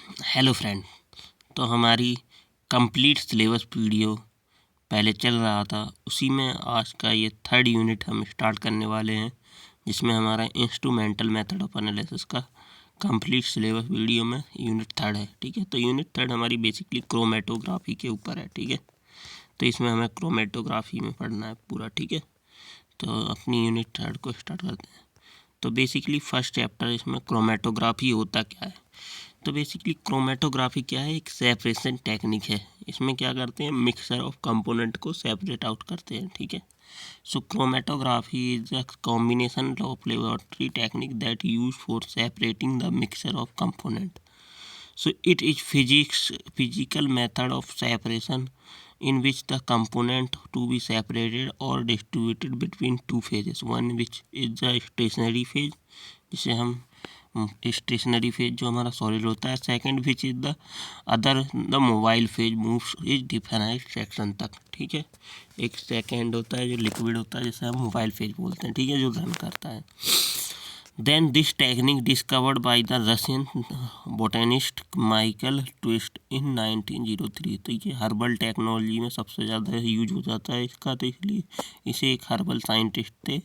Hello friend. तो हमारी complete syllabus video पहले चल रहा था, उसी में आज का ये थर्ड यूनिट हम स्टार्ट करने वाले हैं, जिसमें हमारा इंस्ट्रूमेंटल मेथड ऑफ एनालिसिस का कंप्लीट सिलेबस वीडियो में यूनिट थर्ड है। ठीक है, तो यूनिट थर्ड हमारी बेसिकली क्रोमेटोग्राफी के ऊपर है। ठीक है, तो इसमें हमें क्रोमेटोग्राफी में पढ़ना है पूरा। ठीक है, तो अपनी यूनिट थर्ड को स्टार्ट करते हैं। तो बेसिकली फर्स्ट चैप्टर इसमें क्रोमेटोग्राफी होता क्या है। तो बेसिकली क्रोमेटोग्राफी क्या है, एक सेपरेशन टेक्निक है। इसमें क्या करते हैं, मिक्सचर ऑफ कंपोनेंट को सेपरेट आउट करते हैं। ठीक है, so chromatography is a combination of laboratory technique that use for separating the mixture of component. So it is physical method of separation in which the component to be separated or distributed between two phases. One which is the stationary phase, जिसे हम stationary phase जो हमारा solid होता है। Second which is the other the mobile phase moves is definite section तक। ठीक है, एक सेकंड होता है जो लिक्विड होता है, जिसे हम मोबाइल फेज बोलते हैं। ठीक है, जो रन करता है। Then this technique discovered by the Russian botanist Michael Twist in 1903। तो ये हर्बल टेक्नोलॉजी में सबसे ज़्यादा यूज हो जाता है इसका, तो इसलिए इसे एक हर्बल साइंटिस्ट थे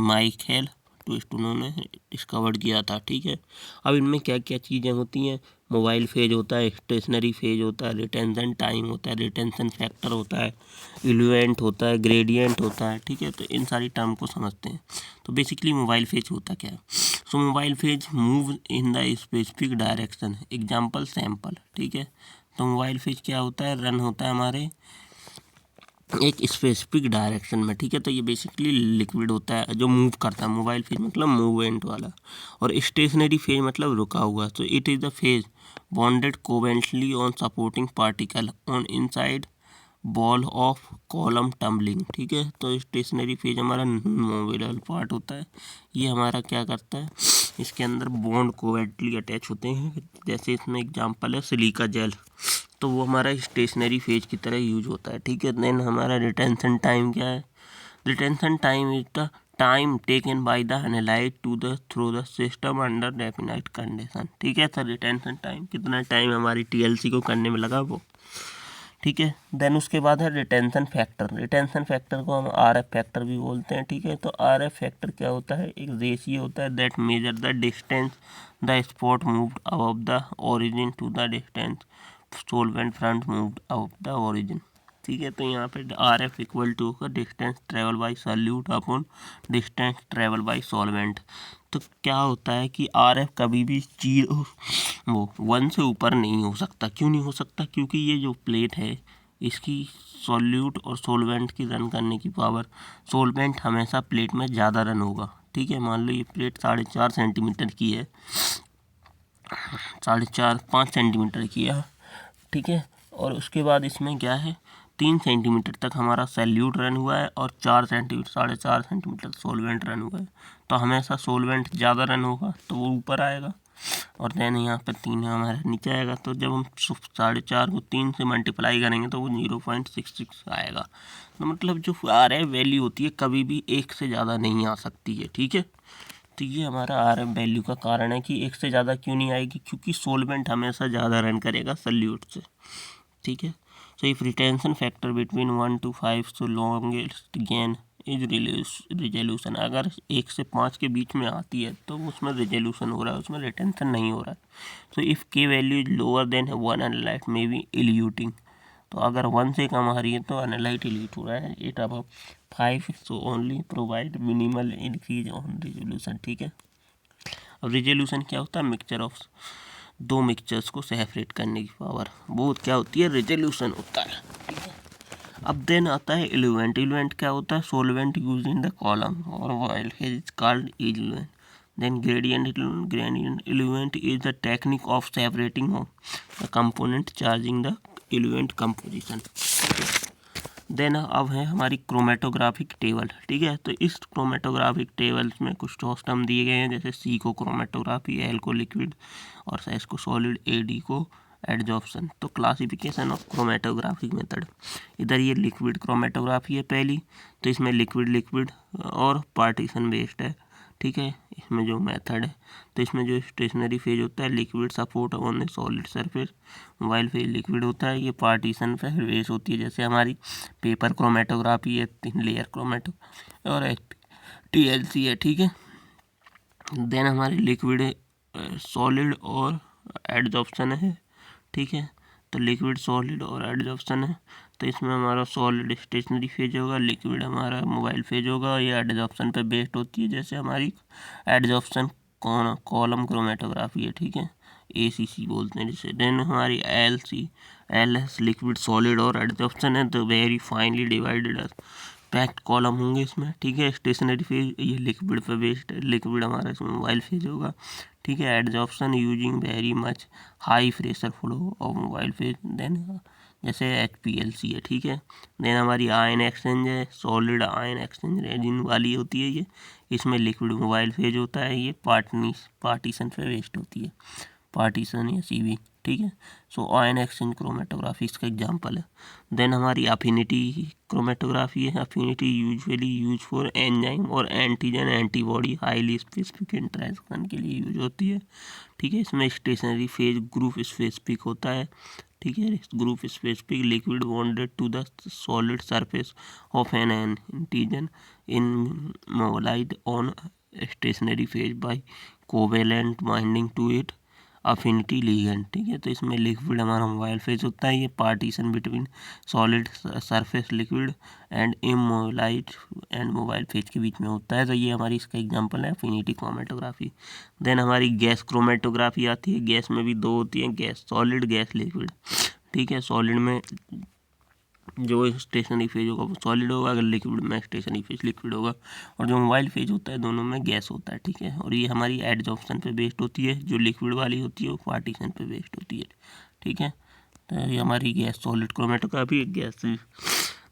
माइकल ट्विस्ट, उन्होंने डिस्कवर किया था। ठीक है, अब इनमें क्या क्या चीज़ें होती हैं, मोबाइल फेज होता है, स्टेशनरी फेज होता है, रिटेंशन टाइम होता है, रिटेंशन फैक्टर होता है, इल्यूएंट होता है, ग्रेडियंट होता है। ठीक है, तो इन सारी टर्म को समझते हैं। तो बेसिकली मोबाइल फेज होता क्या है। So mobile phase move in the specific direction, example sample. ठीक है, तो मोबाइल फेज क्या होता है, रन होता है हमारे एक स्पेसिफिक डायरेक्शन में। ठीक है, तो ये बेसिकली लिक्विड होता है जो मूव करता है। मोबाइल फेज मतलब मूवमेंट वाला, और स्टेशनरी फेज मतलब रुका हुआ। तो it is the phase bonded covalently on supporting particle on inside wall of column tumbling. ठीक है, तो स्टेशनरी फेज हमारा मूवेबल पार्ट होता है। ये हमारा क्या करता है, इसके अंदर बॉन्ड कोवेंटली अटैच होते हैं। जैसे इसमें एग्जांपल है सिलिका जेल, तो वो हमारा स्टेशनरी फेज की तरह यूज होता है। ठीक है, देन हमारा रिटेंशन टाइम क्या है, retention time is the time taken by the analyte to the through the system under definite condition. ठीक है, सर रिटेंशन टाइम कितना टाइम हमारी टीएलसी को करने में लगा वो। ठीक है, देन उसके बाद है रिटेंशन फैक्टर। रिटेंशन फैक्टर को हम आरएफ फैक्टर भी बोलते हैं। ठीक है, तो आरएफ फैक्टर क्या होता है, एक रेशियो होता है that measure the distance the spot moved above the origin to the distance solvent front moved above the origin. ठीक है, तो यहाँ पे आर एफ इक्वल टू होगा distance travel by solute upon distance travel by solvent. तो क्या होता है कि आर एफ कभी भी वो 1 से ऊपर नहीं हो सकता। क्यों नहीं हो सकता, क्योंकि ये जो प्लेट है इसकी सॉल्यूट और सोलवेंट की रन करने की पावर, सोलवेंट हमेशा प्लेट में ज़्यादा रन होगा। ठीक है, मान लो ये प्लेट 4.5 सेंटीमीटर की है, 4.5-5 सेंटीमीटर की है। ठीक है, और उसके बाद इसमें क्या है, 3 सेंटीमीटर तक हमारा सैल्यूट रन हुआ है और 4 सेंटीमीटर 4.5 सेंटीमीटर सोलवेंट रन हुआ है। तो हमेशा सोलवेंट ज़्यादा रन होगा तो वो ऊपर आएगा, और देन यहाँ पर 3 हमारा नीचे आएगा। तो जब हम 4.5 को 3 से मल्टीप्लाई करेंगे तो वो 0.66 आएगा। तो मतलब जो आर एफ वैल्यू होती है कभी भी 1 से ज़्यादा नहीं आ सकती है। ठीक है, तो ये हमारा आर एफ वैल्यू का कारण है कि 1 से ज़्यादा क्यों नहीं आएगी, क्योंकि सोलवेंट हमेशा ज़्यादा रन करेगा सल्यूट से। ठीक है, so if retention factor between 1 to 5 so longest gain is resolution. अगर 1 से 5 के बीच में आती है तो उसमें रिजोल्यूशन हो रहा है, उसमें रिटेंशन नहीं हो रहा है। सो इफ़ के value is lower than 1 analyte may be eluting. तो अगर 1 से कम आ रही है तो एनालाइट इल्यूट हो रहा है। 8 above 5 so only provide minimal increase on resolution. ठीक है, अब रिजोल्यूशन क्या होता है, मिक्सचर ऑफ दो मिक्सचर्स को सेपरेट करने की पावर, वो क्या होती है, रिजोल्यूशन होता है। ठीक है, अब देन आता है इल्यूएंट। इल्यूएंट क्या होता है, solvent use in the column और while is called eluent. Then gradient eluent is the technique of separating of the component charging the eluent composition. Then अब है हमारी क्रोमेटोग्राफिक टेबल। ठीक है, तो इस क्रोमेटोग्राफिक टेबल्स में कुछ टर्म दिए गए हैं, जैसे सी को क्रोमेटोग्राफी, एल को लिक्विड और एस को सॉलिड, ए डी को एडजॉर्प्शन। तो क्लासिफिकेशन ऑफ क्रोमेटोग्राफिक मेथड, इधर ये लिक्विड क्रोमेटोग्राफी है पहली, तो इसमें लिक्विड और पार्टीशन बेस्ड है। ठीक है, इसमें जो मेथड है, तो इसमें जो स्टेशनरी फेज होता है liquid support on the solid surface, mobile phase liquid होता है, ये पार्टीशन फेज होती है, जैसे हमारी पेपर क्रोमेटोग्राफी है, 3 लेयर क्रोमेटो और TLC है, ठीक है। देन हमारी लिक्विड सॉलिड और एडजॉर्प्शन है, ठीक है। तो लिक्विड सॉलिड और एडजॉर्प्शन है, तो इसमें हमारा सॉलिड स्टेशनरी फेज होगा, लिक्विड हमारा मोबाइल फेज होगा, ये एडजॉर्प्शन पे बेस्ड होती है, जैसे हमारी एडजॉर्प्शन कॉलम क्रोमेटोग्राफी है, ठीक है, ACC बोलते हैं जिसे। देन हमारी LS लिक्विड सॉलिड और एडजॉर्प्शन है, तो very finely divided packed column होंगे इसमें, ठीक है। स्टेशनरी फेज ये लिक्विड पे बेस्ड है, लिक्विड हमारा इसमें मोबाइल फेज होगा, ठीक है। Adsorption using very much high pressure flow of mobile phase, then जैसे HPLC है, ठीक है। देन हमारी आयन एक्सचेंज है, सॉलिड आयन एक्सचेंज रेजिन वाली होती है ये, इसमें लिक्विड मोबाइल फेज होता है, ये पार्टीशन पे बेस्ड होती है, पार्टीशन या CV, ठीक है। सो आयन एक्सचेंज क्रोमेटोग्राफी इसका एग्जांपल है। देन हमारी अफिनिटी क्रोमेटोग्राफी है, affinity usually use for enzyme और antigen antibody highly specific interaction के लिए यूज होती है, ठीक है। इसमें स्टेशनरी फेज ग्रुप स्पेसिफिक होता है, ठीक है। Group specific liquid bonded to the solid surface of an antigen immobilised on stationary phase by covalent binding to it affinity ligand, ठीक है। तो इसमें लिक्विड हमारा मोबाइल फेज होता है, ये partition between solid surface liquid and इमोलाइट and mobile phase के बीच में होता है, तो ये हमारी इसका एग्जांपल है अफिनिटी क्रोमेटोग्राफी। देन हमारी गैस क्रोमेटोग्राफी आती है, गैस में भी 2 होती हैं, गैस सॉलिड गैस लिक्विड, ठीक है। सॉलिड में जो स्टेशनरी फेज होगा वो सॉलिड होगा, अगर लिक्विड में स्टेशनरी फेज लिक्विड होगा, और जो मोबाइल फेज होता है दोनों में गैस होता है, ठीक है। और ये हमारी एडजॉर्प्शन पे बेस्ड होती है, जो लिक्विड वाली होती है वो पार्टीशन पे बेस्ड होती है, ठीक है। तो ये हमारी गैस सॉलिड क्रोमेटोग्राफी है, गैस।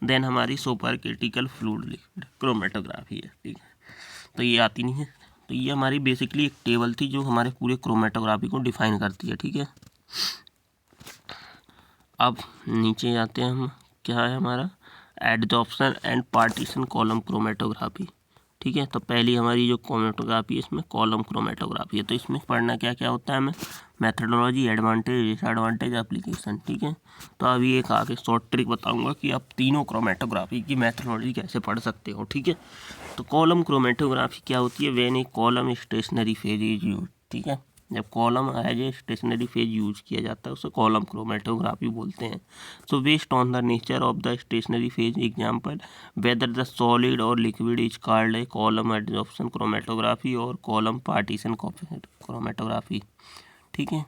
देन हमारी super critical fluid liquid chromatography है, ठीक है। तो ये आती नहीं है, तो ये हमारी बेसिकली एक टेबल थी जो हमारे पूरे क्रोमेटोग्राफी को डिफाइन करती है, ठीक है। अब नीचे जाते हैं हम, क्या है हमारा adsorption and partition column chromatography, ठीक है। तो पहली हमारी जो क्रोमेटोग्राफी है इसमें कॉलम क्रोमेटोग्राफी है, तो इसमें पढ़ना क्या क्या होता है हमें, मेथडोलॉजी, एडवांटेज, डिसएडवांटेज, एप्लीकेशन, ठीक है। तो अभी एक आगे शॉर्ट ट्रिक बताऊंगा कि आप तीनों क्रोमेटोग्राफी की मेथडोलॉजी कैसे पढ़ सकते हो, ठीक है। तो कॉलम क्रोमेटोग्राफी क्या होती है, when a column stationary phase is used, ठीक है। जब column as a stationary phase use किया जाता है उसे कॉलम क्रोमेटोग्राफी बोलते हैं। So based on the nature of the stationary phase example whether the solid और liquid is called a column adsorption chromatography और कॉलम पार्टीशन क्रोमेटोग्राफी, ठीक है।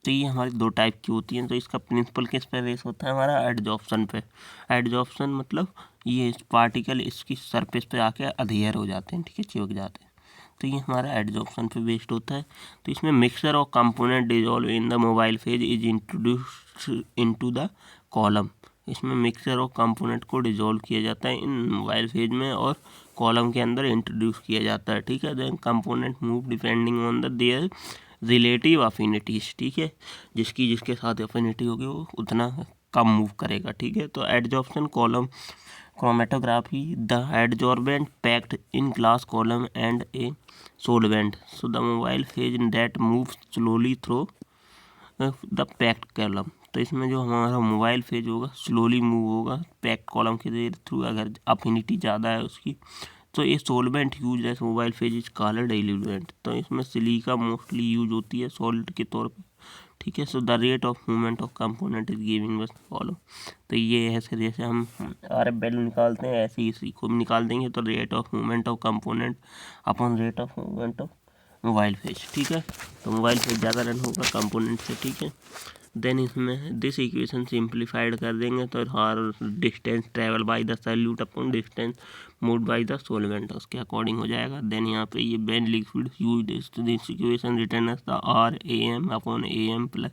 तो ये हमारी 2 टाइप की होती हैं, तो इसका प्रिंसिपल किस पे बेस होता है, हमारा एडजॉर्प्शन पे। एडजॉर्प्शन मतलब ये पार्टिकल इसकी सरफेस पे आके अधेयर हो जाते हैं, ठीक है, चिपक जाते हैं, तो ये हमारा एडजॉर्प्शन पे बेस्ड होता है। तो इसमें mixture of component dissolve in the mobile phase is introduced into the column, इसमें मिक्सचर ऑफ कंपोनेंट को डिजॉल्व किया जाता है इन मोबाइल फेज में और कॉलम के अंदर इंट्रोड्यूस किया जाता है, ठीक है। Then component move depending on the their relative affinities, ठीक है, जिसकी जिसके साथ अफिनिटी होगी वो उतना कम मूव करेगा, ठीक है। तो adsorption column chromatography the adsorbent packed in glass column and a solvent, so the mobile phase that moves slowly through the packed column, तो इसमें जो हमारा मोबाइल फेज होगा स्लोली मूव होगा पैक्ड कॉलम के थ्रू, अगर अफिनिटी ज़्यादा है उसकी, तो ये सोलवेंट यूज है, mobile phase is called diluent, तो इसमें सिलिका मोस्टली यूज होती है सॉल्ट के तौर पे, ठीक है। So the rate of movement of component is giving बस फॉलो, तो ये ऐसे जैसे हम RF वैल्यू निकालते हैं ऐसे ही इसी को भी निकाल देंगे, तो rate of movement of component upon rate of movement of mobile phase, ठीक है। तो मोबाइल फेज ज़्यादा रन होगा कंपोनेंट से, ठीक है। देन इसमें दिस इक्वेशन सिंप्लीफाइड कर देंगे तो हर distance travel by the solute upon distance moved by the solvent उसके अकॉर्डिंग हो जाएगा। देन यहाँ पे ये when liquid used this equation return as the RAM upon AM plus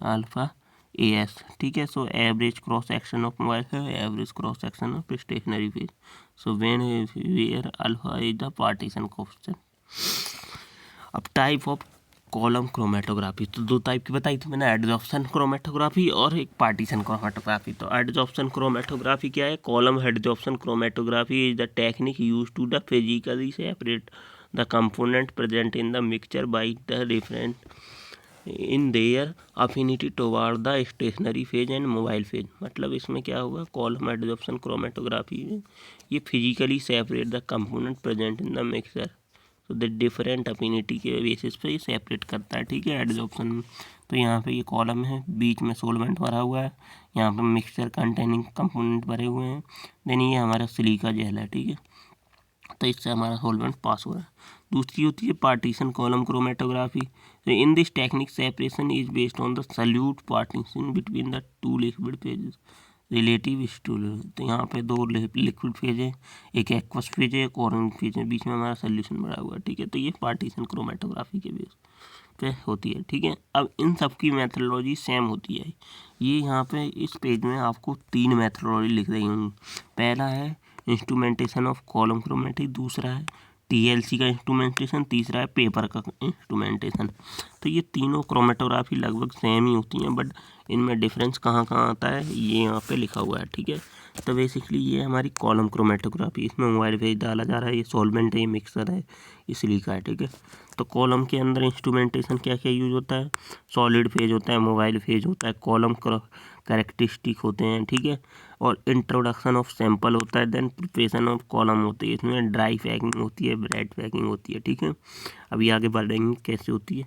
alpha AS, ठीक है। So average cross section of mobile है, average cross section of stationary phase, so when where alpha is the partition coefficient. अब type of column chromatography, तो 2 type की बताई थी मैंने, adsorption chromatography और एक पार्टीशन क्रोमेटोग्राफी। तो एडजॉर्प्शन क्रोमेटोग्राफी क्या है, column adsorption chromatography is the technique use to the physically separate the component present in the mixture by the different in their affinity toward the stationary phase and mobile phase. मतलब इसमें क्या होगा, column adsorption chromatography में ये physically separate the component present in the mixture, तो the different affinity के basis पे ये सेपरेट करता है, ठीक है, एडजॉर्प्शन में। तो यहाँ पे ये कॉलम है, बीच में सोलवेंट भरा हुआ है, यहाँ पे मिक्सचर कंटेनिंग कंपोनेंट भरे हुए हैं, देन ये हमारा सिलिका जेल है, ठीक है, तो इससे हमारा सोलवेंट पास हो रहा है। दूसरी होती है पार्टीशन कॉलम क्रोमेटोग्राफी। तो in this technique separation is based on the solute partition between the two liquid phases relative stool. तो यहाँ पे दो लिक्विड फेज है, एक एक्वस फेज है, एक ऑरेंज फेज है, बीच में हमारा सोल्यूशन भरा हुआ है, ठीक है। तो ये पार्टीशन क्रोमेटोग्राफी के बेस पे होती है, ठीक है। अब इन सब की मेथडोलॉजी सेम होती है। ये यहाँ पे इस पेज में आपको 3 मेथडोलॉजी लिख रही हूँ। पहला है इंस्ट्रूमेंटेशन ऑफ कॉलम क्रोमेट्री, दूसरा है टीएलसी का इंस्ट्रूमेंटेशन, तीसरा है पेपर का इंस्ट्रूमेंटेशन। तो ये तीनों क्रोमेटोग्राफी लगभग सेम ही होती हैं, बट इनमें डिफरेंस कहाँ कहाँ आता है ये यहाँ पे लिखा हुआ है, ठीक है। तो बेसिकली ये हमारी कॉलम क्रोमेटोग्राफी, इसमें मोबाइल फेज डाला जा रहा है, ये सॉल्वेंट है, ये मिक्सर है, इसलिए का है, ठीक है। तो कॉलम के अंदर इंस्ट्रूमेंटेशन क्या क्या यूज होता है, सॉलिड फेज होता है, मोबाइल फेज होता है, कॉलम कैरेक्टरिस्टिक होते हैं, ठीक है, और इंट्रोडक्शन ऑफ सैंपल होता है, देन प्रिपरेशन ऑफ कॉलम होती है, इसमें ड्राई पैकिंग होती है, ब्रेड पैकिंग होती है, ठीक है। अभी आगे बढ़ेंगे कैसे होती है।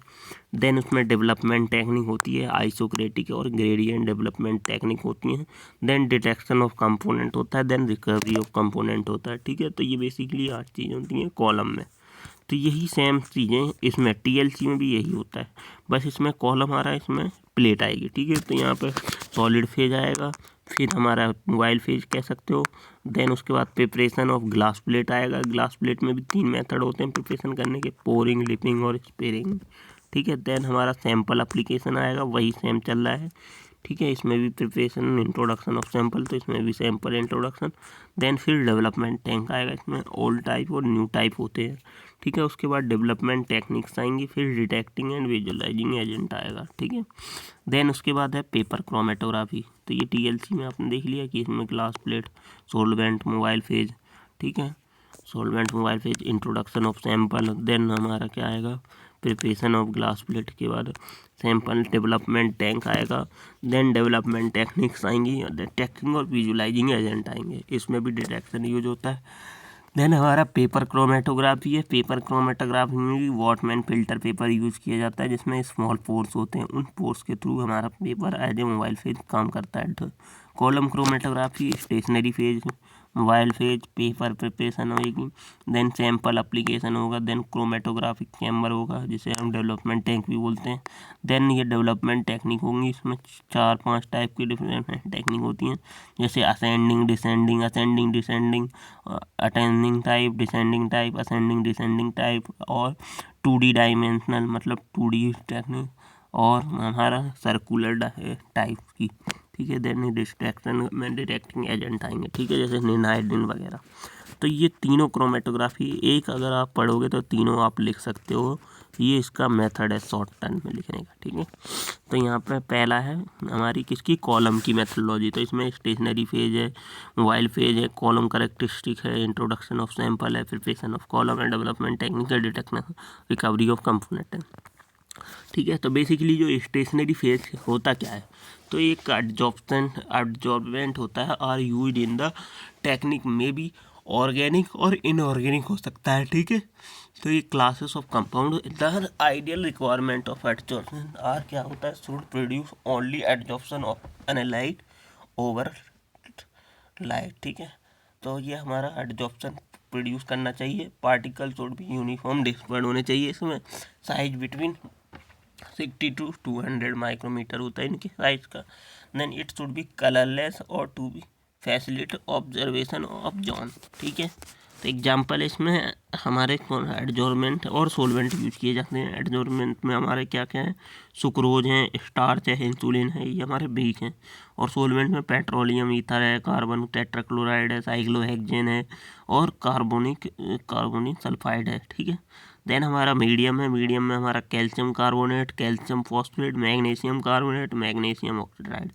देन उसमें डेवलपमेंट टेक्निक होती है, आइसोक्रेटिक और ग्रेडियंट डेवलपमेंट टेक्निक होती हैं। देन डिटेक्शन ऑफ कंपोनेंट होता है, देन रिकवरी ऑफ कंपोनेंट होता है, ठीक है। तो ये बेसिकली 8 चीज़ें होती हैं कॉलम में। तो यही सेम चीज़ें इसमें टीएलसी में भी यही होता है, बस इसमें कॉलम आ रहा है, इसमें प्लेट आएगी, ठीक है। तो यहाँ पर सॉलिड फेज आएगा, फिर हमारा मोबाइल फेज कह सकते हो, देन उसके बाद प्रिपरेशन ऑफ ग्लास प्लेट आएगा। ग्लास प्लेट में भी 3 मेथड होते हैं प्रिपरेशन करने के, पोरिंग, लिपिंग और स्पेयरिंग, ठीक है। देन हमारा सैंपल एप्लीकेशन आएगा, वही सेम चल रहा है, ठीक है। इसमें भी प्रिपरेशन, इंट्रोडक्शन ऑफ सैंपल, तो इसमें भी सैंपल इंट्रोडक्शन। देन फिर डेवलपमेंट टैंक आएगा, इसमें ओल्ड टाइप और न्यू टाइप होते हैं, ठीक है। उसके बाद डेवलपमेंट टेक्निक्स आएंगी, फिर डिटेक्टिंग एंड विजुअलाइजिंग एजेंट आएगा, ठीक है। देन उसके बाद है पेपर क्रोमेटोग्राफी। तो ये टीएलसी में आपने देख लिया कि इसमें glass plate, solvent, mobile phase, ठीक है, solvent, mobile phase, introduction of sample, then हमारा क्या आएगा, प्रिपरेशन ऑफ ग्लास प्लेट के बाद सैंपल, डेवलपमेंट टैंक आएगा, देन डेवलपमेंट टेक्निक्स आएंगी, डिटेक्टिंग और विजुअलाइजिंग एजेंट आएंगे, इसमें भी डिटेक्शन यूज होता है। देन हमारा पेपर क्रोमेटोग्राफी है। पेपर क्रोमेटोग्राफी में भी वॉटमैन फिल्टर पेपर यूज़ किया जाता है, जिसमें स्मॉल पोर्स होते हैं, उन पोर्स के थ्रू हमारा paper as a mobile phase काम करता है। Column chromatography stationary phase, mobile phase, paper preparation होगी, देन सैंपल एप्लीकेशन होगा, देन क्रोमेटोग्राफिक चैम्बर होगा जिसे हम डेवलपमेंट टैंक भी बोलते हैं। देन ये डेवलपमेंट टेक्निक होंगी, इसमें 4-5 टाइप की डिफरेंट टेक्निक होती हैं, जैसे ascending descending, ascending descending, attending type, descending type, ascending descending type, और 2D डायमेंशनल मतलब 2D टेक्निक, और हमारा सर्कुलर टाइप की, ठीक है। देन डिस्ट्रैक्शन में डिटेक्टिंग एजेंट आएंगे, ठीक है, जैसे निनाइडिन वगैरह। तो ये तीनों क्रोमेटोग्राफी एक अगर आप पढ़ोगे तो तीनों आप लिख सकते हो, ये इसका मेथड है शॉर्ट टर्म में लिखने का, ठीक है। तो यहाँ पे पहला है हमारी किसकी, कॉलम की मेथडोलॉजी। तो इसमें स्टेशनरी फेज है, मोबाइल फेज है, कॉलम कैरेक्टरिस्टिक है, इंट्रोडक्शन ऑफ सैंपल है, preparation of column and development technique है, डिटेक्शन रिकवरी ऑफ कंपोनेंट है, ठीक है। तो बेसिकली जो स्टेशनरी फेज होता क्या है, तो एक एडजॉर्बेंट होता है, are used in the technique में भी ऑर्गेनिक और इनऑर्गेनिक हो सकता है, ठीक है। तो ये classes of compound, the ideal requirement of adsorption are क्या होता है, should produce only adsorption of analyte over light, ठीक है। तो ये हमारा एडजॉर्प्शन प्रोड्यूस करना चाहिए, पार्टिकल शुड भी यूनिफॉर्म डिस्पर्ड होने चाहिए, इसमें साइज बिटवीन 60 to 200 माइक्रोमीटर होता है इनके साइज का। Then it should be colourless और to be facilitate observation of zone, ठीक है। तो एग्जांपल इसमें हमारे एडजॉर्मेंट और सोलवेंट यूज किए जाते हैं। एडजॉर्मेंट में हमारे क्या क्या है, सुक्रोज है, स्टार्च है, इंसुलिन है, ये हमारे बेस हैं। और सोलवेंट में पेट्रोलियम ईथर है, कार्बन टेट्राक्लोराइड है, साइक्लोहेक्सेन है, और कार्बोनिक सल्फाइड है, ठीक है। देन हमारा मीडियम है, मीडियम में हमारा calcium carbonate, calcium phosphate, magnesium carbonate, magnesium oxide,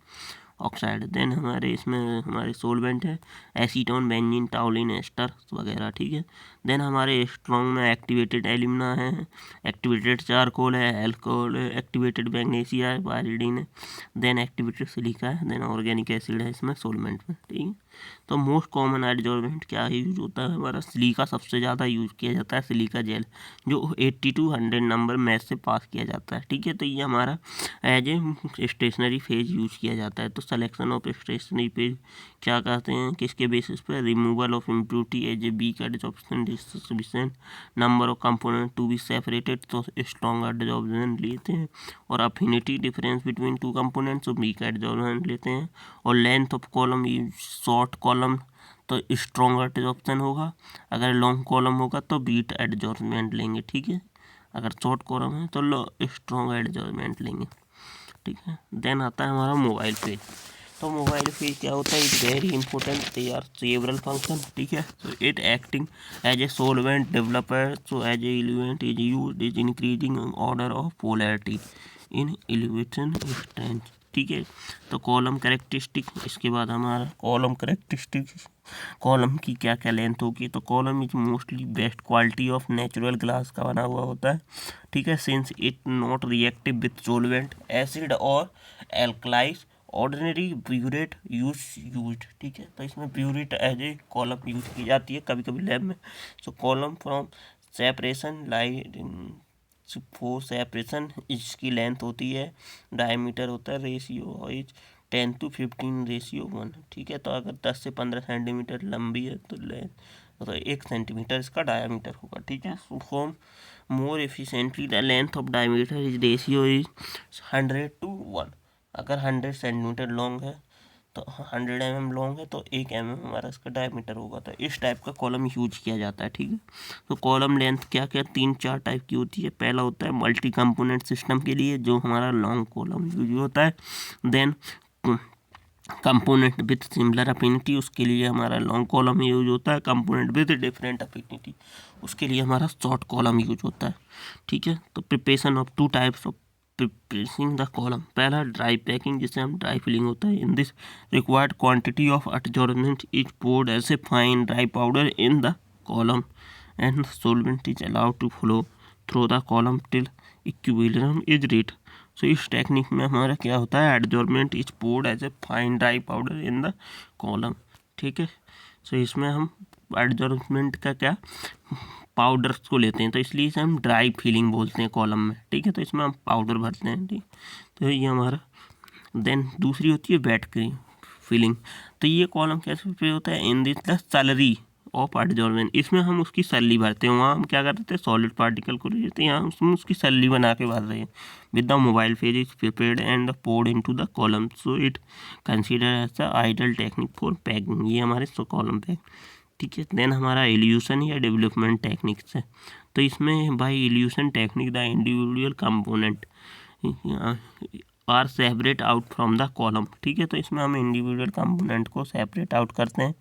oxide. देन हमारे इसमें हमारे सोलवेंट है एसीटोन, बेंजीन, टाउलिन, एस्टर वगैरह, ठीक है। देन हमारे स्ट्रॉन्ग में एक्टिवेटेड एल्यूमिना है, एक्टिवेटेड चारकोल है, एल्कोहल है, एक्टिवेटेड मैग्नीशिया है, पायरिडीन है, देन एक्टिवेटेड सिलिका है, देन ऑर्गेनिक एसिड है इसमें सोलवेंट में, ठीक है। तो मोस्ट कॉमन एडजॉर्बेंट क्या यूज होता है हमारा, सिलिका सबसे ज़्यादा यूज किया जाता है, सिलिका जेल जो 80 to 100 नंबर मैच से पास किया जाता है, ठीक है। तो ये हमारा as a stationary phase use किया जाता है। तो सिलेक्शन ऑफ स्टेशनरी फेज क्या कहते हैं, किसके बेसिस पे, removal of impurity as a weak adsorption distribution number of component to be separated, तो स्ट्रॉन्ग एडजॉर्प्शन लेते हैं। और affinity difference between two components, तो वीक एडजॉर्प्शन लेते हैं। और length of column, short column तो स्ट्रॉन्ग एडजॉर्प्शन होगा, अगर लॉन्ग कॉलम होगा तो वीक एडजॉर्प्शन लेंगे, ठीक है। अगर शॉर्ट कॉलम है तो स्ट्रॉन्ग एडजॉर्प्शन लेंगे, ठीक है। देन आता है हमारा मोबाइल पेज। तो मोबाइल पेज क्या होता है, it very important, they are several function, ठीक है। So it acting as a solvent developer, so as a element is use is increasing order of polarity in elevation strength, ठीक है। तो column characteristic, इसके बाद हमारा कॉलम कैरेक्टरिस्टिक, कॉलम की क्या क्या लेंथ होगी, तो column is mostly best quality of natural glass का बना हुआ होता है, ठीक है। Since it not reactive with solvent, acid और एल्कलाइज, ऑर्डिनरी ब्यूरेट यूज, ठीक है। तो इसमें burette as a column use की जाती है कभी कभी लैब में। So column from separation light for separation, इसकी लेंथ होती है, डायमीटर होता है, रेशियो इज 10 to 15 रेशियो 1, ठीक है। तो अगर 10 से 15 सेंटीमीटर लंबी है तो लेंथ तो 1 सेंटीमीटर इसका डायमीटर होगा, ठीक है। Form more efficiently the length of diameter is ratio is 100 to 1। अगर 100 सेंटीमीटर लॉन्ग है तो 100 mm लॉन्ग है तो 1 mm हमारा इसका डायमीटर होगा। तो इस टाइप का कॉलम यूज किया जाता है, ठीक है। तो कॉलम लेंथ क्या क्या 3-4 टाइप की होती है। पहला होता है मल्टी कंपोनेंट सिस्टम के लिए, जो हमारा लॉन्ग कॉलम यूज होता है। Then component with similar affinity, उसके लिए हमारा लॉन्ग कॉलम यूज होता है। कंपोनेंट विथ डिफरेंट अफिनिटी, उसके लिए हमारा शॉर्ट कॉलम यूज होता है, ठीक है। तो preparation of 2 types of preparing the column, पहला ड्राई पैकिंग, जिसे हम ड्राई फिलिंग होता है। In this required quantity of adsorbent is poured as a fine dry powder in the column and solvent is allowed to flow through the column till equilibrium is reached. So इस technique में हमारा क्या होता है, adsorbent is poured as a fine dry powder in the column, ठीक है। सो इसमें हम एडजॉर्बेंट का क्या पाउडर्स को लेते हैं, तो इसलिए इसे हम ड्राई फिलिंग बोलते हैं कॉलम में, ठीक है। तो इसमें हम पाउडर भरते हैं, ठीक। तो ये हमारा देन दूसरी होती है वेट फिलिंग। तो ये कॉलम कैसे प्रिपेयर होता है, in this the salary of adsorbent, इसमें हम उसकी सैलरी भरते हैं। वहाँ हम क्या करते थे, सॉलिड पार्टिकल को ले लेते हैं, यहाँ हम उसकी सैलरी बना के भर रहे हैं। With the mobile phase is prepared and poured into the column, so it consider as the ideal technique for packing. ये हमारे कॉलम पैक, ठीक है। देन हमारा इल्यूशन या डेवलपमेंट टेक्निक्स है। तो इसमें by elution technique the individual component are separate out from the column, ठीक है। तो इसमें हम इंडिविजुअल कंपोनेंट को सेपरेट आउट करते हैं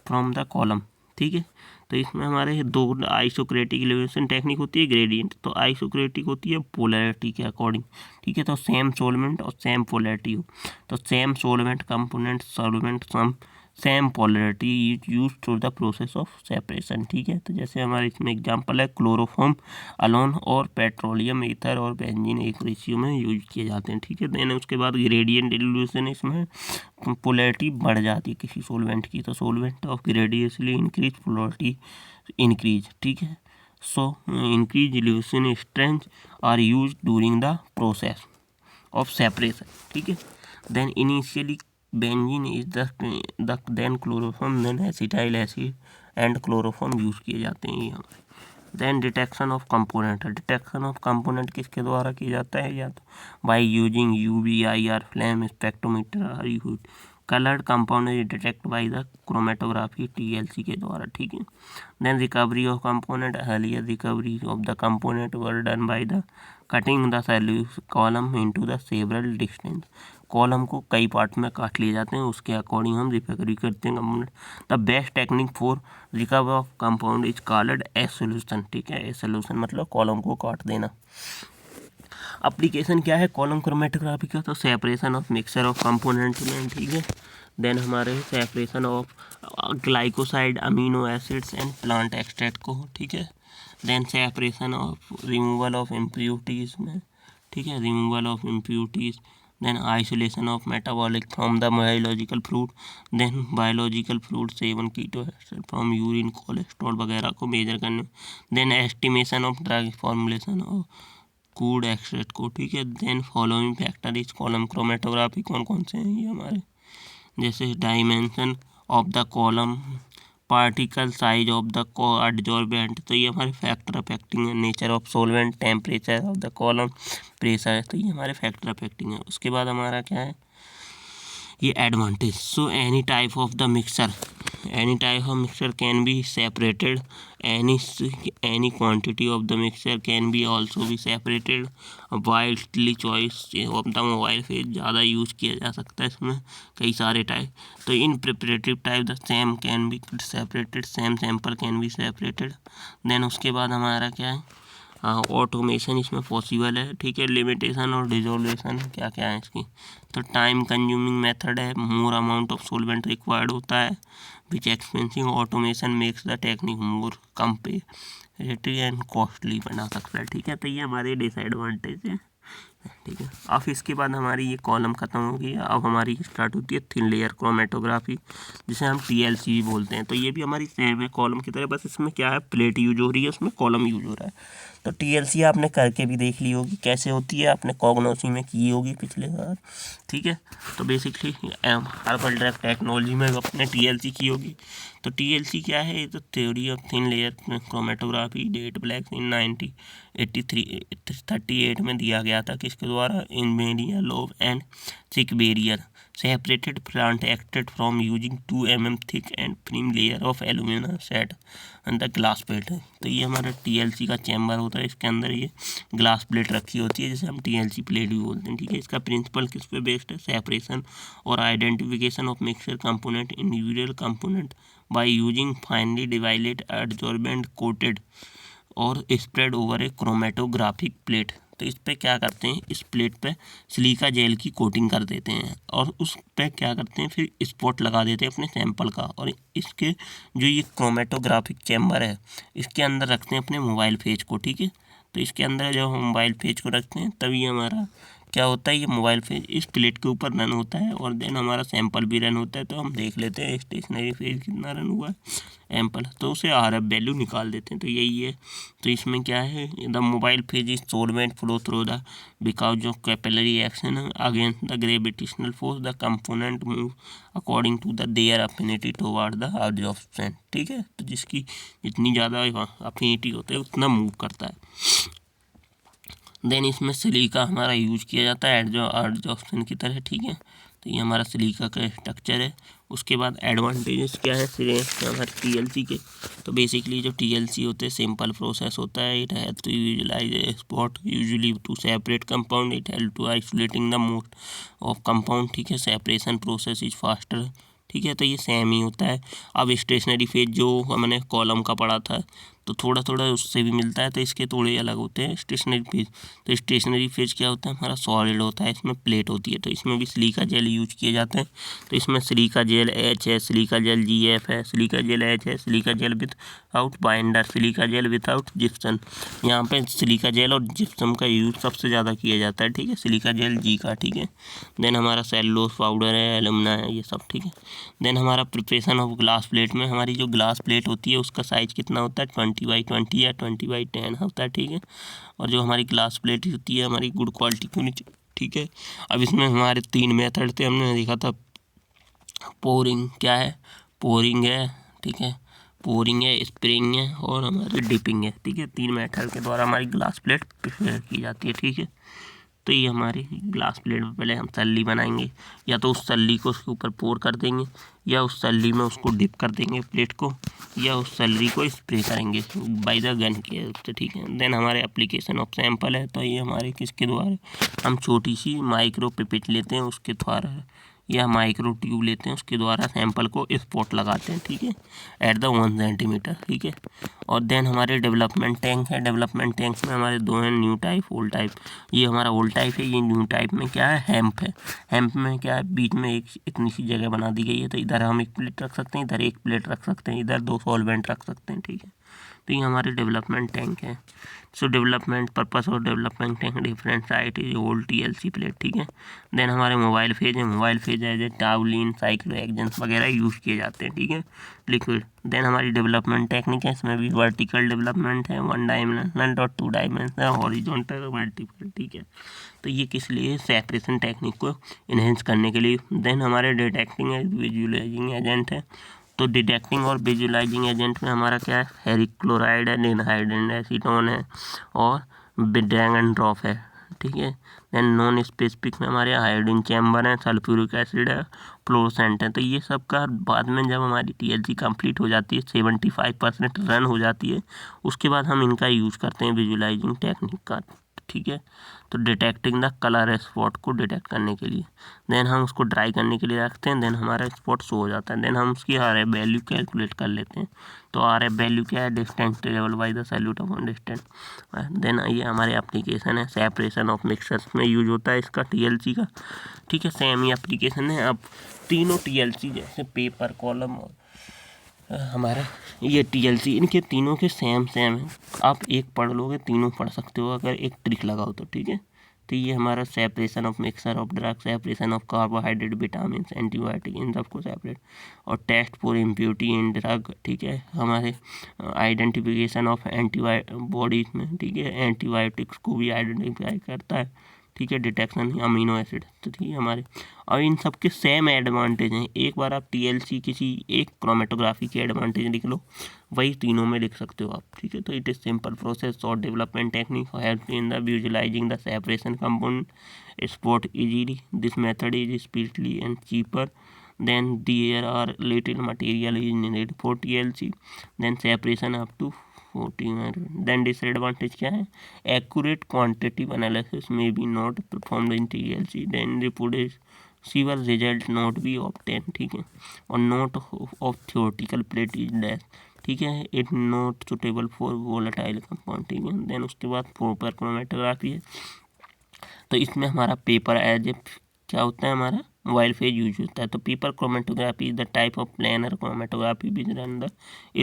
फ्रॉम द कॉलम, ठीक है। तो इसमें हमारे 2 आइसोक्रेटिक इल्यूशन टेक्निक होती है, ग्रेडियंट। तो आइसोक्रेटिक होती है पोलैरिटी के अकॉर्डिंग, ठीक है। तो सेम सोलवेंट और सेम पोलैरिटी हो, तो same solvent component solvent some same polarity use through the process of separation, ठीक है। तो जैसे हमारे इसमें एग्जांपल है क्लोरोफॉर्म अलोन और पेट्रोलियम ईथर और बेंजीन एक रेशियो में यूज किए जाते हैं, ठीक है। देन उसके बाद ग्रेडियंट इल्यूशन, इसमें पोलैरिटी बढ़ जाती है किसी सोलवेंट की, तो solvent of gradually increase polarity increase, ठीक है। So increase elution strength are use during the process of separation, ठीक है। Then initially benzene is the then chloroform, then acetyl acid and chloroform use किए जाते हैं यहाँ। Then detection of component, detection of component किसके द्वारा किया जाता है, या तो by using UV-IR flame spectrometer or use. Coloured compound is detect by the chromatography TLC के द्वारा, ठीक है। Then recovery of component, earlier recovery of the component were done by the cutting the column into the several distance. Column को कई part में काट लिए जाते हैं, उसके अकॉर्डिंग हम रिकवरी करते हैं component. The best technique for recover of compound is called a solution, ठीक है। ए सोल्यूशन मतलब कॉलम को काट देना। एप्लीकेशन क्या है कॉलम क्रोमेटोग्राफी का, तो separation of mixture of component में, ठीक है। देन हमारे separation of glycoside, amino acids and plant extract को, ठीक है। Then separation of removal of impurities में, ठीक है, removal of impurities. Then isolation of metabolic from the biological fluid, then biological fluid seven keto ester from urine, cholesterol वगैरह को measure करने। Then estimation of drug formulation of crude extract को, ठीक है। Then following factor is column chromatography, कौन कौन से हैं ये हमारे, जैसे dimension of the column, particle size of the adsorbent, तो ये हमारे फैक्टर अफेक्टिंग है। Nature of solvent, temperature of the column, pressure है, तो ये हमारे फैक्टर अफेक्टिंग है। उसके बाद हमारा क्या है ये advantage. So any type of the mixture, any type of mixture can be separated, any quantity of the mixture can be also be separated. Widely choice of the mobile phase, ज़्यादा use किया जा सकता है इसमें कई सारे type. तो in preparative type the same can be separated, same sample can be separated. Then उसके बाद हमारा क्या है ऑटोमेशन इसमें पॉसिबल है, ठीक है। लिमिटेशन और डिजोल्यूशन क्या क्या है इसकी, तो टाइम कंज्यूमिंग मेथड है, more amount of solvent required होता है, which expensive automation makes the technique more comparative and costly बना सकता है, ठीक है। तो ये हमारे डिसएडवांटेज है, ठीक है। अब इसके बाद हमारी ये कॉलम ख़त्म हो गई, अब हमारी स्टार्ट होती है थिन लेयर क्रोमेटोग्राफी, जिसे हम TLC भी बोलते हैं। तो ये भी हमारी सेम है कॉलम की तरह, बस इसमें क्या है प्लेट यूज हो रही है, उसमें कॉलम यूज हो रहा है। तो TLC आपने करके भी देख ली होगी कैसे होती है, आपने कॉग्नोसी में की होगी पिछले बार, ठीक है। तो बेसिकली हर्बल ड्रग टेक्नोलॉजी में अपने TLC की होगी। तो TLC क्या है, ये तो theory of thin layer chromatography, date black in 1938 में दिया गया था, किसके द्वारा, इन मेडिया लोव and thick barrier separated plant acted from using 2 mm thick and film layer of aluminium set and the glass plate है। तो ये हमारा TLC का चैम्बर होता है, इसके अंदर ये ग्लास प्लेट रखी होती है, जिसे हम TLC प्लेट भी बोलते हैं, ठीक है। इसका प्रिंसिपल किस पे बेस्ड है, सेपरेशन और identification of mixture component, individual component by using finally divided adsorbent coated और स्प्रेड ओवर ए क्रोमेटोग्राफिक प्लेट। तो इस पे क्या करते हैं, इस प्लेट पे सिलिका जेल की कोटिंग कर देते हैं और उस पे क्या करते हैं फिर स्पॉट लगा देते हैं अपने सैंपल का, और इसके जो ये क्रोमेटोग्राफिक चैम्बर है इसके अंदर रखते हैं अपने मोबाइल फेज को, ठीक है। तो इसके अंदर जब हम मोबाइल फेज को रखते हैं तभी हमारा क्या होता है, ये मोबाइल फेज इस प्लेट के ऊपर रन होता है और देन हमारा सैंपल भी रन होता है। तो हम देख लेते हैं स्टेशनरी फेज कितना रन हुआ है एम्पल, तो उसे RF वैल्यू निकाल देते हैं। तो यही है। तो इसमें क्या है, the mobile phase is solvent flow through the because of capillary action against the gravitational force the component move according to the their affinity toward the absorption, ठीक है। तो जिसकी जितनी ज़्यादा अफिनिटी होता है उतना मूव करता है। देन इसमें सिलिका हमारा यूज किया जाता है एडजॉर्प्शन की तरह, ठीक है। तो ये हमारा सिलिका का स्ट्रक्चर है। उसके बाद एडवांटेजेस क्या है हमारे TLC के, तो बेसिकली जो TLC होते हैं सिंपल प्रोसेस होता है, it help to utilise spot usually to separate compound, it help to isolating the most of compound, ठीक है। सेपरेशन प्रोसेस इज फास्टर, ठीक है। तो ये सेम ही होता है। अब स्टेशनरी फेज जो हमने कॉलम का पढ़ा था तो थोड़ा थोड़ा उससे भी मिलता है, तो इसके थोड़े अलग होते हैं स्टेशनरी फेज। तो स्टेशनरी फेज क्या होता है, हमारा सॉलिड होता है, इसमें प्लेट होती है, तो इसमें भी सिलिका जेल यूज किए जाते हैं। तो इसमें सिलिका जेल H है, सिलिका जेल GF है, सिलिका जेल H है, silica gel without binder, silica gel without gypsum. यहाँ पे सिलिका जेल और जिप्सम का यूज सबसे ज़्यादा किया जाता है, ठीक है, सिलिका जेल G का, ठीक है। देन हमारा सेलुलोज पाउडर है, एलुमिना है, ये सब, ठीक है। देन हमारा प्रिपरेशन ऑफ ग्लास प्लेट में हमारी जो ग्लास प्लेट होती है उसका साइज़ कितना होता है 20x20 या 20x10 होता है, ठीक है। और जो हमारी ग्लास प्लेट होती है हमारी गुड क्वालिटी की होनी चाहिए, ठीक है। अब इसमें हमारे 3 मेथड थे, हमने देखा था पोरिंग, क्या है पोरिंग है, ठीक है, पोरिंग है, स्प्रिंग है और हमारी डिपिंग है, ठीक है। 3 मेथड के द्वारा हमारी ग्लास प्लेट प्रिपेयर की जाती है, ठीक है। तो ये हमारी ग्लास प्लेट में पहले हम सल्ली बनाएंगे, या तो उस सल्ली को उसके ऊपर पोर कर देंगे, या उस सल्ली में उसको डिप कर देंगे प्लेट को, या उस सल्ली को स्प्रे करेंगे बाय द गन के उससे, ठीक है। देन हमारे एप्लीकेशन ऑफ सैंपल है, तो ये हमारे किसके द्वारा हम छोटी सी माइक्रो पिपेट लेते हैं उसके द्वारा या माइक्रो ट्यूब लेते हैं, उसके द्वारा सैंपल को स्पॉट लगाते हैं, ठीक है, एट द 1 सेंटीमीटर, ठीक है। और देन हमारे डेवलपमेंट टैंक है। डेवलपमेंट टैंक में हमारे दो हैं, न्यू टाइप, ओल्ड टाइप। ये हमारा ओल्ड टाइप है। ये न्यू टाइप में क्या है, हैम्प है। हैम्प में क्या है, बीच में एक इतनी सी जगह बना दी गई है, तो इधर हम एक प्लेट रख सकते हैं, इधर एक प्लेट रख सकते हैं, इधर 2 सॉल्वेंट रख सकते हैं, ठीक है। तो ये हमारे डेवलपमेंट टैंक है। सो डेवलपमेंट पर्पस और development tank different site is old TLC plate, ठीक है। देन हमारे मोबाइल फेज है। मोबाइल फेज है जैसे टाउलिन, साइक्लोहेक्सेन्स वगैरह यूज़ किए जाते हैं, ठीक है, लिक्विड। देन हमारी डेवलपमेंट टेक्निक है, इसमें भी वर्टिकल डेवलपमेंट है, 1 डायमेंशनल और 2 डायमेंशनल, हॉरिजॉन्टल, मल्टीपल, ठीक है। तो ये किस लिए, सेपरेशन टेक्निक को इन्हेंस करने के लिए। देन हमारे डिटेक्टिंग है, विजुअलाइजिंग एजेंट है। तो डिटेक्टिंग और विजुअलाइजिंग एजेंट में हमारा क्या है, फेरिक क्लोराइड है, एनहाइड्रेट एसीटोन है और ड्रैग एंड ड्रॉप है, ठीक है। देन नॉन स्पेसिफिक में हमारे आयोडीन चैम्बर है, सल्फ्यूरिक एसिड है, फ्लोरोसेंट है। तो ये सब का बाद में जब हमारी TLC कंप्लीट हो जाती है, 75% रन हो जाती है, उसके बाद हम इनका यूज़ करते हैं विजुअलाइजिंग टेक्निक का, ठीक है। तो डिटेक्टिंग द कलर स्पॉट को डिटेक्ट करने के लिए, देन हम उसको ड्राई करने के लिए रखते हैं, देन हमारा स्पॉट शो हो जाता है। देन हम उसकी RF वैल्यू कैलकुलेट कर लेते हैं। तो RF वैल्यू क्या है, distance table by the solute of distance. Then ये हमारे एप्लीकेशन है, सेपरेशन ऑफ मिक्सर्स में यूज होता है इसका, TLC का, ठीक है। सेम ही एप्लीकेशन है। अब तीनों TLC जैसे पेपर, कॉलम और हमारा ये TLC, इनके तीनों के सेम है। आप एक पढ़ लोगे, तीनों पढ़ सकते हो अगर एक ट्रिक लगाओ तो, ठीक है। तो ये हमारा separation of mixer of drug, separation of carbohydrate, vitamin, antibiotic, इन सबको सेपरेट, और test for impurity in drug, ठीक है। हमारे आइडेंटिफिकेशन ऑफ एंटीबॉडीज में, ठीक है, एंटीबायोटिक्स को भी आइडेंटिफाई करता है, ठीक है, डिटेक्शन अमीनो एसिड, तो ठीक है हमारे। और इन सब के सेम एडवांटेज हैं। एक बार आप TLC किसी एक क्रोमेटोग्राफी के एडवांटेज लिख लो, वही तीनों में लिख सकते हो आप, ठीक है। तो it is simple process, short development technique, help in the visualising the separation component, spot easily. This method is speedily and cheaper. Then there are little material is needed for TLC. Then separation up to 40. Then disadvantage क्या है, accurate quantitative analysis may be not performed in TLC. Then reproducible result not be obtained, ठीक है। और note of theoretical plate is less, ठीक है, it not suitable for volatile compound, ठीक है। Then उसके बाद प्रॉपर क्रोमेटोग्राफी है। तो इसमें हमारा पेपर एज ए क्या होता है, हमारा मोबाइल फेज यूज होता है। तो paper chromatography is the type of planar chromatography which अंदर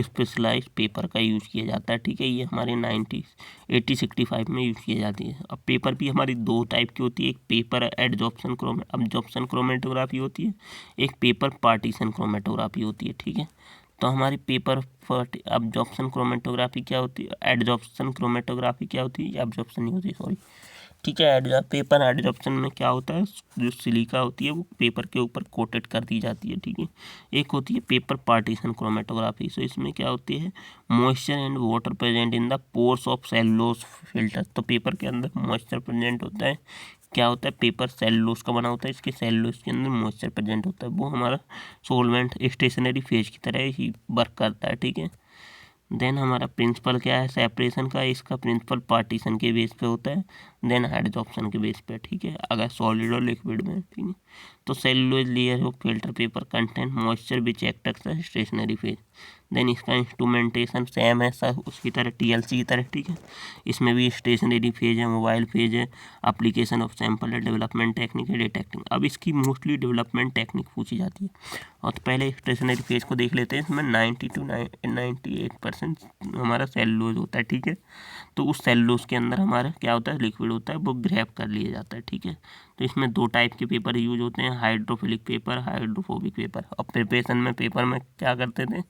स्पेशलाइज पेपर का यूज़ किया जाता है, ठीक है। ये हमारे 1965 में यूज़ की जाती है। अब पेपर भी हमारी 2 टाइप की होती है, एक पेपर एब्जॉर्प्शन क्रोमेटोग्राफी होती है, एक पेपर पार्टीशन क्रोमेटोग्राफी होती है, ठीक है। तो हमारी पेपर एब्जॉर्प्शन क्रोमेटोग्राफी क्या होती है, एड्जॉर्प्शन क्रोमेटोग्राफी क्या होती है, एब्जॉर्प्शन नहीं होती, सॉरी, ठीक है। पेपर एडजॉर्प्शन में क्या होता है, जो सिलिका होती है वो पेपर के ऊपर कोटेड कर दी जाती है, ठीक है। एक होती है पेपर पार्टीशन क्रोमेटोग्राफी। सो इसमें क्या होती है, moisture and water present in the pores of cellulose filter. तो पेपर के अंदर मॉइस्चर प्रेजेंट होता है, क्या होता है, पेपर सेलुलोज का बना होता है, इसके सेलुलोज के अंदर मॉइस्चर प्रेजेंट होता है, वो हमारा सोलवेंट स्टेशनरी फेज की तरह ही वर्क करता है, ठीक है। देन हमारा प्रिंसिपल क्या है सेपरेशन का, इसका प्रिंसिपल पार्टीशन के बेस पे होता है, देन एडजॉर्प्शन के बेस पे, ठीक है, अगर सॉलिड और लिक्विड में, ठीक है। तो cellulose layer of filter paper content moisture which act as stationary phase. Then इसका इंस्ट्रूमेंटेशन सेम है सब उसकी तरह, TLC की तरह, ठीक है। इसमें भी स्टेशनरी फेज है, मोबाइल फेज है, एप्लीकेशन ऑफ सैंपल है, डेवलपमेंट टेक्निक है, डिटेक्टिंग। अब इसकी मोस्टली डेवलपमेंट टेक्निक पूछी जाती है। और तो पहले स्टेशनरी फेज को देख लेते हैं। इसमें 90 to 98% हमारा सेलुलोज होता है, ठीक है। तो उस सेलुलोज के अंदर हमारा क्या होता है, लिक्विड होता है, वो ग्रैब कर लिया जाता है, ठीक है। तो इसमें 2 टाइप के पेपर यूज होते हैं, हाइड्रोफिलिक पेपर, हाइड्रोफोबिक पेपर। और प्रिपरेशन में पेपर में क्या करते थे,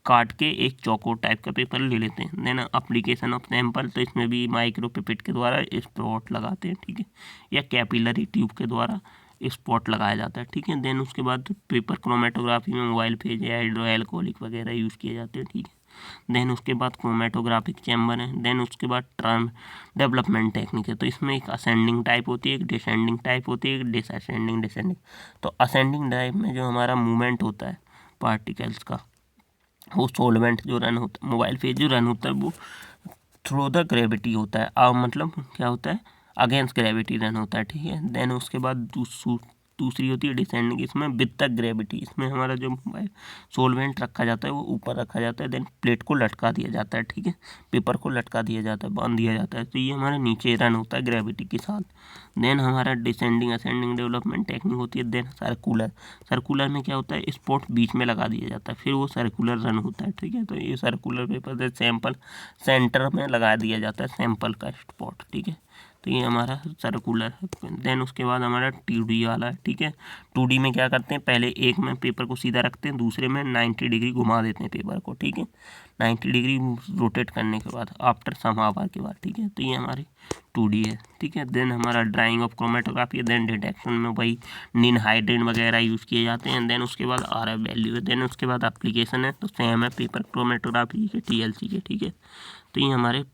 काट के एक चौकोर टाइप का पेपर ले लेते हैं। देन एप्लीकेशन ऑफ सैंपल, तो इसमें भी माइक्रो पिपेट के द्वारा स्पॉट लगाते हैं, ठीक है, या कैपिलरी ट्यूब के द्वारा स्पॉट लगाया जाता है, ठीक है। देन उसके बाद पेपर क्रोमेटोग्राफी में मोबाइल फेज या हाइड्रो एल्कोहलिक वगैरह यूज़ किए जाते हैं, ठीक है। देन उसके बाद क्रोमेटोग्राफिक चैम्बर है। देन उसके बाद ट्रांस डेवलपमेंट टेक्निक है। तो इसमें एक असेंडिंग टाइप होती है, एक डिसेंडिंग टाइप होती है, एक डिसेंडिंग। तो असेंडिंग टाइप में जो हमारा मूवमेंट होता है पार्टिकल्स का, वो सोलवेंट जो रन होता है, मोबाइल फेज जो रन होता है वो थ्रू द ग्रेविटी होता है, मतलब क्या होता है, अगेंस्ट ग्रेविटी रन होता है, ठीक है। देन उसके बाद दूसरी होती है डिसेंडिंग, इसमें विद द ग्रेविटी, इसमें हमारा जो सोलवेंट रखा जाता है वो ऊपर रखा जाता है, देन प्लेट को लटका दिया जाता है, ठीक है, पेपर को लटका दिया जाता है, बांध दिया जाता है, तो ये हमारे नीचे रन होता है ग्रेविटी के साथ। देन हमारा डिसेंडिंग असेंडिंग डेवलपमेंट टेक्निक होती है। देन सर्कुलर, सर्कुलर में क्या होता है, स्पॉट बीच में लगा दिया जाता है, फिर वो सर्कुलर रन होता है, ठीक है। तो ये सर्कुलर पेपर से सैंपल सेंटर में लगा दिया जाता है सैंपल का स्पॉट, ठीक है। तो ये हमारा सर्कुलर है। देन उसके बाद हमारा 2D वाला है, ठीक है। 2D में क्या करते हैं, पहले एक में पेपर को सीधा रखते हैं, दूसरे में 90 डिग्री घुमा देते हैं पेपर को, ठीक है, 90 डिग्री रोटेट करने के बाद आफ्टर सम आवर के बाद, ठीक है। तो ये हमारी 2D है, ठीक है। देन हमारा ड्राइंग ऑफ क्रोमेटोग्राफी है। देन डिटेक्शन में वही निन हाइड्रेन वगैरह यूज़ किए जाते हैं। देन उसके बाद RF वैल्यू है। देन उसके बाद एप्लीकेशन है, तो सेम है पेपर क्रोमेटोग्राफी के TLC के, ठीक है। तो ये हमारे